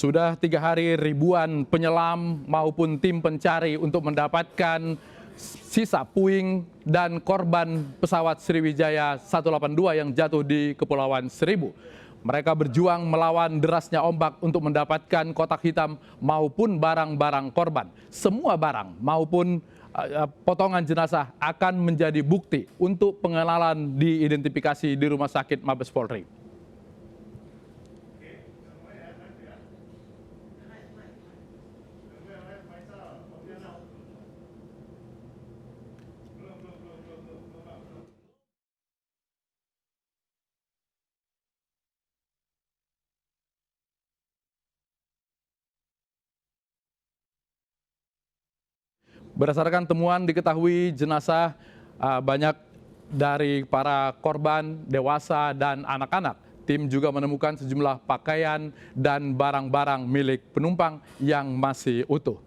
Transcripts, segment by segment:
Sudah 3 hari ribuan penyelam maupun tim pencari untuk mendapatkan sisa puing dan korban pesawat Sriwijaya 182 yang jatuh di Kepulauan Seribu. Mereka berjuang melawan derasnya ombak untuk mendapatkan kotak hitam maupun barang-barang korban. Semua barang maupun potongan jenazah akan menjadi bukti untuk pengenalan diidentifikasi di Rumah Sakit Mabes Polri. Berdasarkan temuan diketahui jenazah banyak dari para korban dewasa dan anak-anak. Tim juga menemukan sejumlah pakaian dan barang-barang milik penumpang yang masih utuh.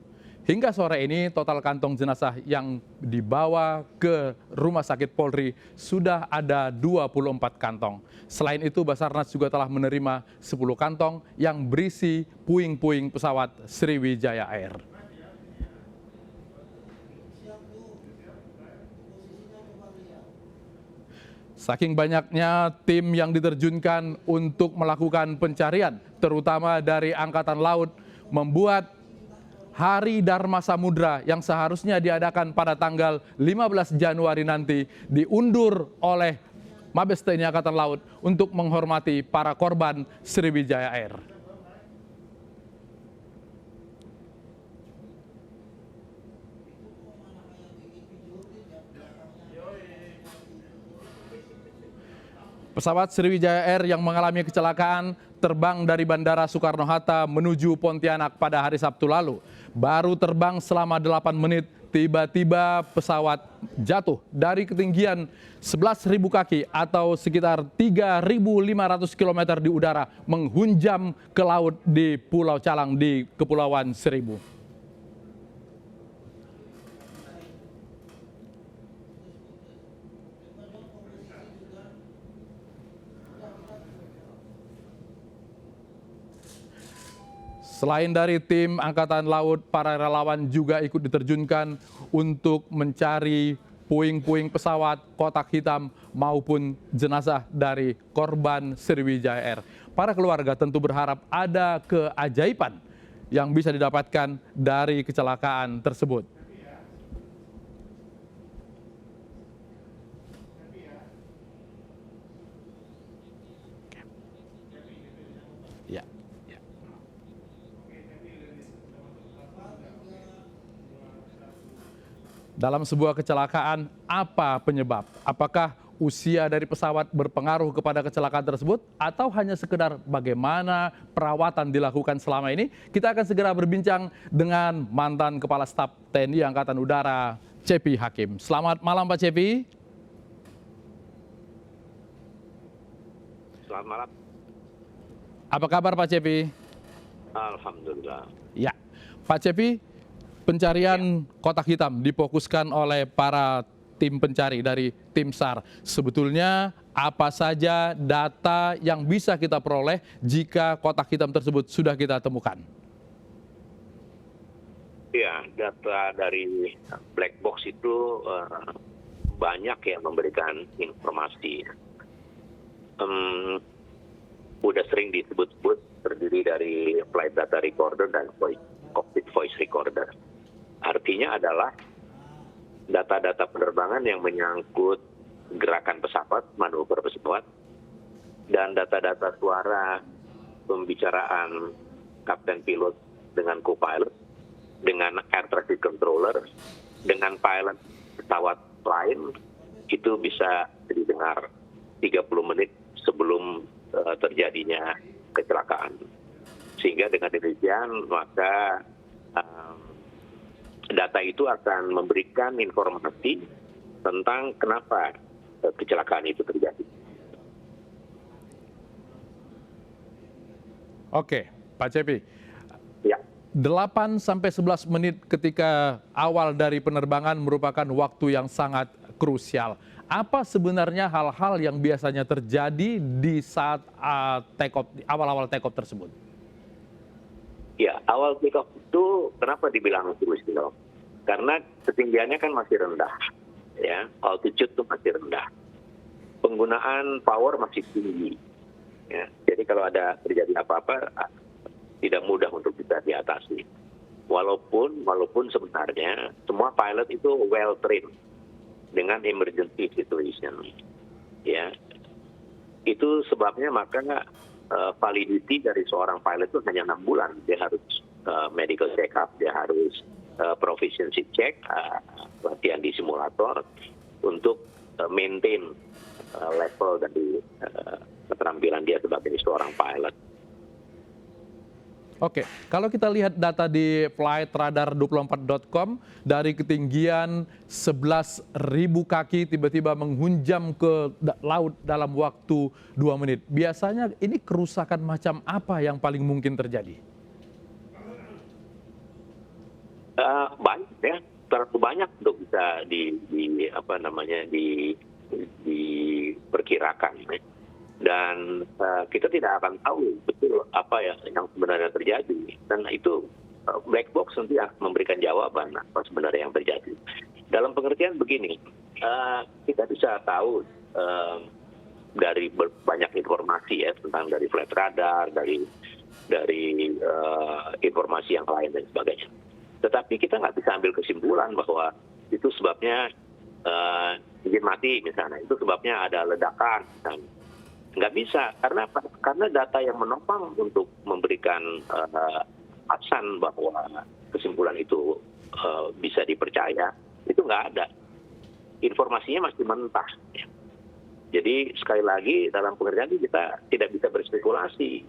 Hingga sore ini total kantong jenazah yang dibawa ke Rumah Sakit Polri sudah ada 24 kantong. Selain itu Basarnas juga telah menerima 10 kantong yang berisi puing-puing pesawat Sriwijaya Air. Saking banyaknya tim yang diterjunkan untuk melakukan pencarian, terutama dari Angkatan Laut, membuat Hari Dharma Samudra yang seharusnya diadakan pada tanggal 15 Januari nanti diundur oleh Mabes TNI Angkatan Laut untuk menghormati para korban Sriwijaya Air. Pesawat Sriwijaya Air yang mengalami kecelakaan terbang dari Bandara Soekarno-Hatta menuju Pontianak pada hari Sabtu lalu. Baru terbang selama 8 menit, tiba-tiba pesawat jatuh dari ketinggian 11.000 kaki atau sekitar 3.500 km di udara, menghunjam ke laut di Pulau Calang di Kepulauan Seribu. Selain dari tim Angkatan Laut, para relawan juga ikut diterjunkan untuk mencari puing-puing pesawat, kotak hitam, maupun jenazah dari korban Sriwijaya Air. Para keluarga tentu berharap ada keajaiban yang bisa didapatkan dari kecelakaan tersebut. Dalam sebuah kecelakaan, apa penyebab? Apakah usia dari pesawat berpengaruh kepada kecelakaan tersebut? Atau hanya sekedar bagaimana perawatan dilakukan selama ini? Kita akan segera berbincang dengan mantan Kepala Staf TNI Angkatan Udara, Cepi Hakim. Selamat malam Pak Cepi. Selamat malam. Apa kabar Pak Cepi? Alhamdulillah. Ya, Pak Cepi, pencarian kotak hitam difokuskan oleh para tim pencari dari tim SAR. Sebetulnya apa saja data yang bisa kita peroleh jika kotak hitam tersebut sudah kita temukan? Ya, data dari black box itu banyak yang memberikan informasi. Udah sering disebut-sebut terdiri dari flight data recorder dan cockpit voice recorder. Artinya adalah data-data penerbangan yang menyangkut gerakan pesawat, manuver pesawat, dan data-data suara pembicaraan kapten pilot dengan co-pilot, dengan air traffic controller, dengan pilot pesawat lain, itu bisa didengar 30 menit sebelum terjadinya kecelakaan. Sehingga dengan demikian maka data itu akan memberikan informasi tentang kenapa kecelakaan itu terjadi. Oke, Pak Cepi. Ya. 8 sampai 11 menit ketika awal dari penerbangan merupakan waktu yang sangat krusial. Apa sebenarnya hal-hal yang biasanya terjadi di saat awal-awal take off tersebut? Ya, awal take off itu kenapa dibilang cruise kill? Karena ketinggiannya kan masih rendah, ya, altitude itu masih rendah. Penggunaan power masih tinggi. Ya. Jadi kalau ada terjadi apa-apa, tidak mudah untuk bisa diatasi. Walaupun sebenarnya semua pilot itu well trained dengan emergency situation. Ya, itu sebabnya maka validity dari seorang pilot itu hanya 6 bulan. Dia harus medical check up, dia harus proficiency check, latihan di simulator untuk maintain level dari keterampilan dia sebagai seorang pilot. Oke, kalau kita lihat data di flightradar24.com, dari ketinggian 11.000 kaki tiba-tiba menghunjam ke laut dalam waktu 2 menit. Biasanya ini kerusakan macam apa yang paling mungkin terjadi? Banyak ya, terlalu banyak untuk bisa diperkirakan. Ya. Dan kita tidak akan tahu betul apa yang sebenarnya terjadi, dan itu black box nanti akan memberikan jawaban apa sebenarnya yang terjadi. Dalam pengertian begini, kita bisa tahu dari banyak informasi ya, tentang dari flight radar, dari informasi yang lain dan sebagainya. Tetapi kita nggak bisa ambil kesimpulan bahwa itu sebabnya engine mati misalnya, itu sebabnya ada ledakan misalnya. Nggak bisa, karena data yang menopang untuk memberikan alasan bahwa kesimpulan itu bisa dipercaya, itu nggak ada. Informasinya masih mentah. Ya. Jadi sekali lagi dalam pengertian kita tidak bisa berspekulasi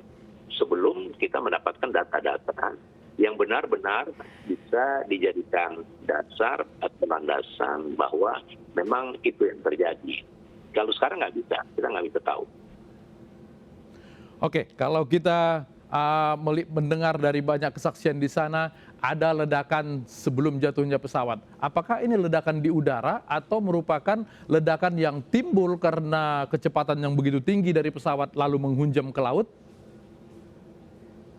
sebelum kita mendapatkan data-data yang benar-benar bisa dijadikan dasar atau landasan bahwa memang itu yang terjadi. Kalau sekarang nggak bisa, kita nggak bisa tahu. Oke, kalau kita mendengar dari banyak kesaksian di sana, ada ledakan sebelum jatuhnya pesawat. Apakah ini ledakan di udara atau merupakan ledakan yang timbul karena kecepatan yang begitu tinggi dari pesawat lalu menghunjam ke laut?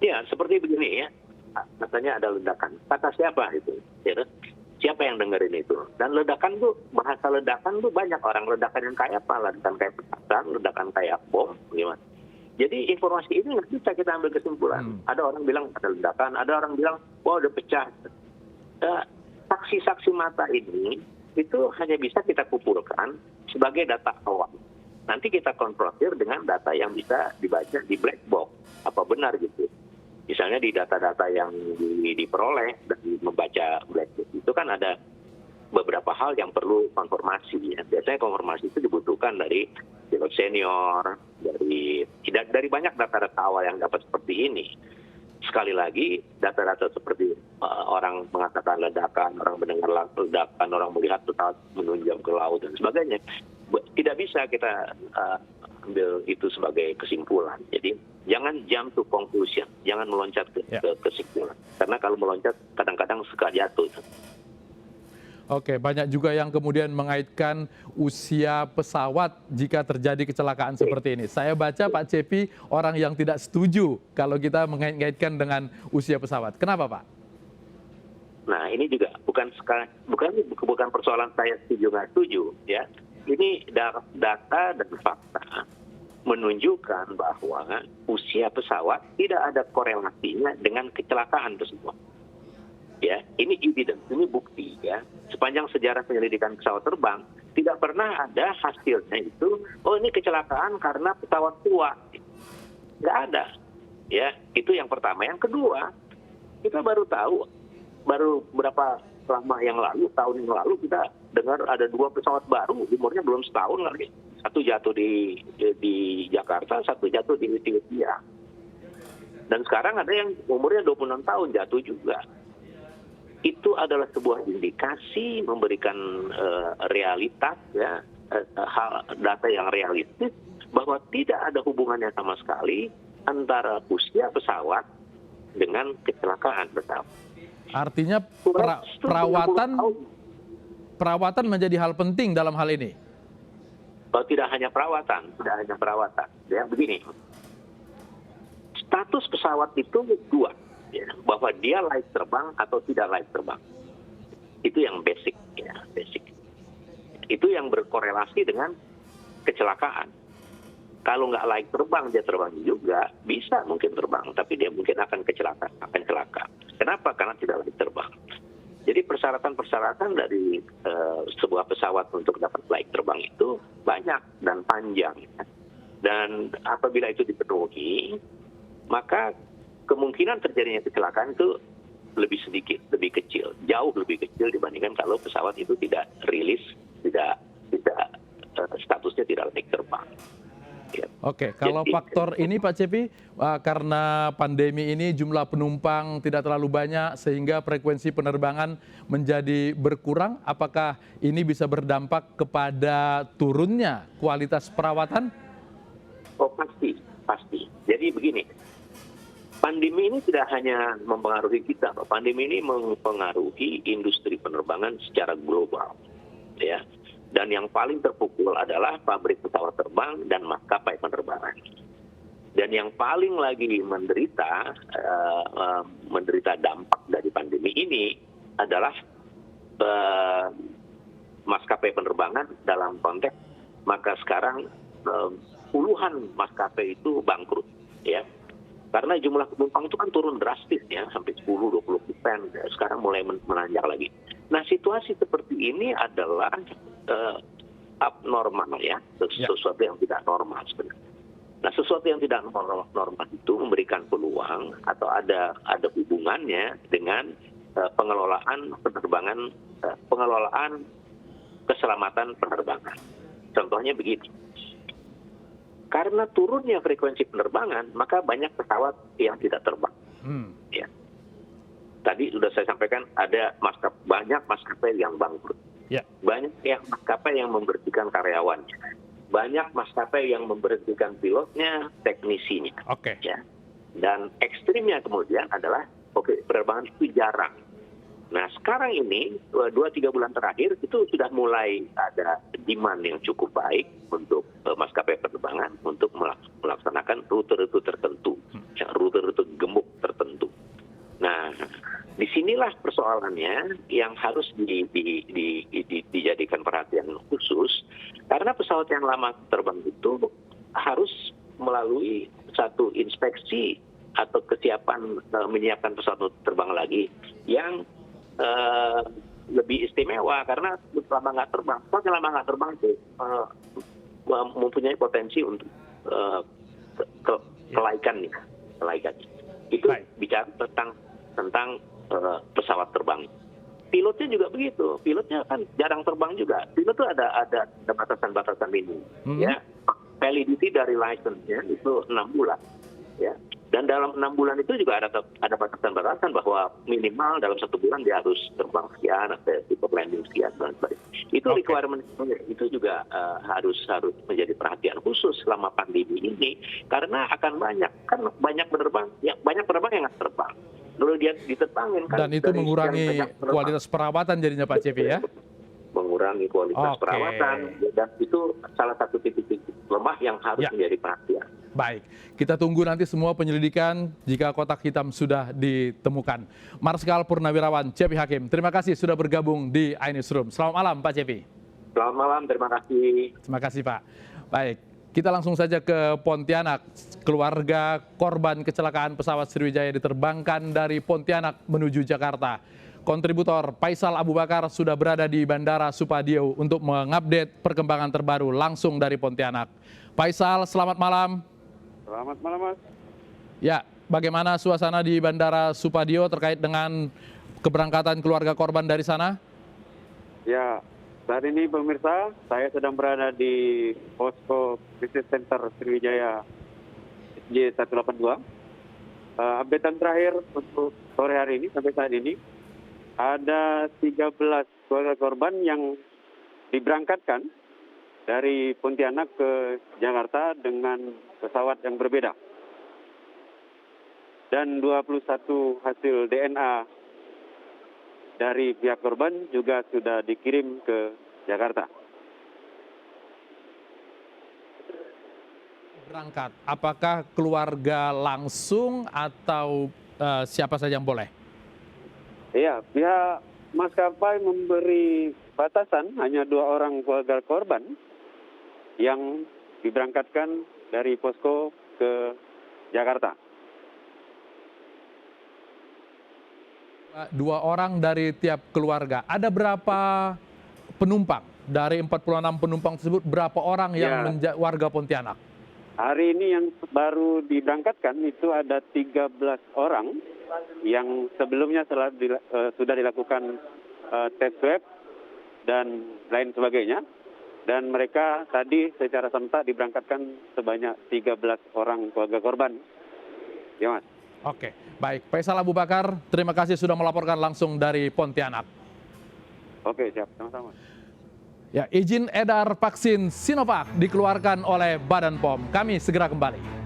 Ya, seperti begini ya. Katanya ada ledakan. Kata siapa itu? Ya, siapa yang dengerin itu? Dan ledakan tuh, bahasa ledakan tuh banyak orang. Ledakan yang kayak apa? Ledakan kayak petasan, ledakan kayak bom, gimana? Jadi informasi ini nggak bisa kita ambil kesimpulan. Ada orang bilang ada ledakan, ada orang bilang, wah udah pecah. Saksi-saksi mata ini itu hanya bisa kita kumpulkan sebagai data awal. Nanti kita konfrontir dengan data yang bisa dibaca di black box. Apa benar gitu. Misalnya di data-data yang diperoleh dari membaca black box itu kan ada beberapa hal yang perlu konfirmasi. Ya. Biasanya konfirmasi itu dibutuhkan dari pilot senior, dari banyak data-data awal yang dapat seperti ini. Sekali lagi, data-data seperti orang mengatakan ledakan, orang mendengar ledakan, orang melihat pesawat menunjam ke laut dan sebagainya, tidak bisa kita ambil itu sebagai kesimpulan. Jadi jangan jump to conclusion, jangan meloncat ke kesimpulan. Karena kalau meloncat kadang-kadang suka jatuh. Oke, banyak juga yang kemudian mengaitkan usia pesawat jika terjadi kecelakaan seperti ini. Saya baca Pak Cepi orang yang tidak setuju kalau kita mengait-ngaitkan dengan usia pesawat. Kenapa Pak? Nah ini juga bukan persoalan saya setuju nggak setuju ya. Ini data dan fakta menunjukkan bahwa usia pesawat tidak ada korelasinya dengan kecelakaan tersebut. Ya, ini evidence, ini bukti ya. Sepanjang sejarah penyelidikan pesawat terbang, tidak pernah ada hasilnya itu, oh ini kecelakaan karena pesawat tua. Nggak ada. Ya, itu yang pertama. Yang kedua, kita baru tahu, baru berapa lama yang lalu, tahun yang lalu kita dengar ada 2 pesawat baru, umurnya belum setahun lagi. Satu jatuh di Jakarta, satu jatuh di Ethiopia. Dan sekarang ada yang umurnya 26 tahun jatuh juga. Itu adalah sebuah indikasi memberikan realitas ya, data yang realistis bahwa tidak ada hubungannya sama sekali antara usia pesawat dengan kecelakaan pesawat. Artinya perawatan menjadi hal penting dalam hal ini. Tidak hanya perawatan. Ya begini. Status pesawat itu 2. ya, bahwa dia layak terbang atau tidak layak terbang. Itu yang basic, ya, basic. Itu yang berkorelasi dengan kecelakaan. Kalau nggak layak terbang, dia terbang juga, bisa mungkin terbang, tapi dia mungkin akan celaka. Kenapa? Karena tidak layak terbang. Jadi persyaratan-persyaratan dari sebuah pesawat untuk dapat layak terbang itu banyak dan panjang. Dan apabila itu dipenuhi, maka kemungkinan terjadinya kecelakaan itu lebih sedikit, lebih kecil, jauh lebih kecil dibandingkan kalau pesawat itu tidak rilis, tidak statusnya tidak layak terbang. Ya. Oke, kalau faktor ini Pak Cepi, karena pandemi ini jumlah penumpang tidak terlalu banyak sehingga frekuensi penerbangan menjadi berkurang, apakah ini bisa berdampak kepada turunnya kualitas perawatan? Oh pasti. Jadi begini, pandemi ini tidak hanya mempengaruhi kita, Pak. Pandemi ini mempengaruhi industri penerbangan secara global, ya. Dan yang paling terpukul adalah pabrik pesawat terbang dan maskapai penerbangan. Dan yang paling lagi menderita dampak dari pandemi ini adalah maskapai penerbangan dalam konteks maka sekarang puluhan maskapai itu bangkrut, ya. Karena jumlah penumpang itu kan turun drastis, ya, sampai 10-20%. Sekarang mulai menanjak lagi. Nah, situasi seperti ini adalah abnormal, ya, sesuatu yang tidak normal sebenarnya. Nah, sesuatu yang tidak normal itu memberikan peluang atau ada hubungannya dengan pengelolaan penerbangan, pengelolaan keselamatan penerbangan. Contohnya begini. Karena turunnya frekuensi penerbangan, maka banyak pesawat yang tidak terbang. Ya. Tadi sudah saya sampaikan ada banyak maskapai yang bangkrut. Ya. Banyak maskapai yang memberhentikan karyawannya. Banyak maskapai yang memberhentikan pilotnya, teknisinya. Oke. Ya. Dan ekstrimnya kemudian adalah penerbangan itu jarang. Nah, sekarang ini 2-3 bulan terakhir itu sudah mulai ada demand yang cukup baik untuk maskapai penerbangan untuk melaksanakan rute-rute tertentu, rute-rute gemuk tertentu. Nah, disinilah persoalannya yang harus dijadikan perhatian khusus, karena pesawat yang lama terbang itu harus melalui satu inspeksi atau kesiapan menyiapkan pesawat terbang lagi yang lebih istimewa, karena selama nggak terbang, itu mempunyai potensi untuk kelaikan. Itu bicara tentang pesawat terbang. Pilotnya juga begitu. Pilotnya kan jarang terbang juga. Pilot itu ada batasan-batasan minimum. Ya, validity dari license-nya itu 6 bulan. Ya. Dan dalam 6 bulan itu juga ada batasan-batasan bahwa minimal dalam 1 bulan dia harus terbang sekian, atau tipe landing sekian, dan sebagainya. Itu requirement itu juga harus menjadi perhatian khusus selama pandemi ini, karena akan banyak penerbang yang nggak terbang. Lalu dia diterbangin kan. Dan itu mengurangi kualitas perawatan jadinya Pak Cepi, ya? Mengurangi kualitas perawatan, dan itu salah satu titik lemah yang harus menjadi perhatian. Baik, kita tunggu nanti semua penyelidikan jika kotak hitam sudah ditemukan. Marskal Purnawirawan Cepi Hakim, terima kasih sudah bergabung di iNewsroom. Selamat malam Pak Cepi. Selamat malam, terima kasih. Terima kasih Pak. Baik, kita langsung saja ke Pontianak. Keluarga korban kecelakaan pesawat Sriwijaya diterbangkan dari Pontianak menuju Jakarta. Kontributor Faisal Abu Bakar sudah berada di Bandara Supadio untuk mengupdate perkembangan terbaru langsung dari Pontianak. Faisal, selamat malam. Selamat malam, Mas. Ya, bagaimana suasana di Bandara Supadio terkait dengan keberangkatan keluarga korban dari sana? Ya, saat ini pemirsa, saya sedang berada di Posko Krisis Center Sriwijaya SJ182. Updatean terakhir untuk sore hari ini, sampai saat ini, ada 13 keluarga korban yang diberangkatkan dari Pontianak ke Jakarta dengan pesawat yang berbeda. Dan 21 hasil DNA dari pihak korban juga sudah dikirim ke Jakarta. Berangkat, apakah keluarga langsung atau siapa saja yang boleh? Iya, pihak maskapai memberi batasan hanya 2 orang keluarga korban yang diberangkatkan dari posko ke Jakarta. 2 orang dari tiap keluarga. Ada berapa penumpang? Dari 46 penumpang tersebut, berapa orang yang warga Pontianak? Hari ini yang baru diberangkatkan itu ada 13 orang yang sebelumnya sudah dilakukan tes swab dan lain sebagainya. Dan mereka tadi secara serentak diberangkatkan sebanyak 13 orang keluarga korban. Ya, Mas. Oke, baik. Faisal Abu Bakar, terima kasih sudah melaporkan langsung dari Pontianak. Oke, siap. Sama-sama. Ya, izin edar vaksin Sinovac dikeluarkan oleh Badan POM. Kami segera kembali.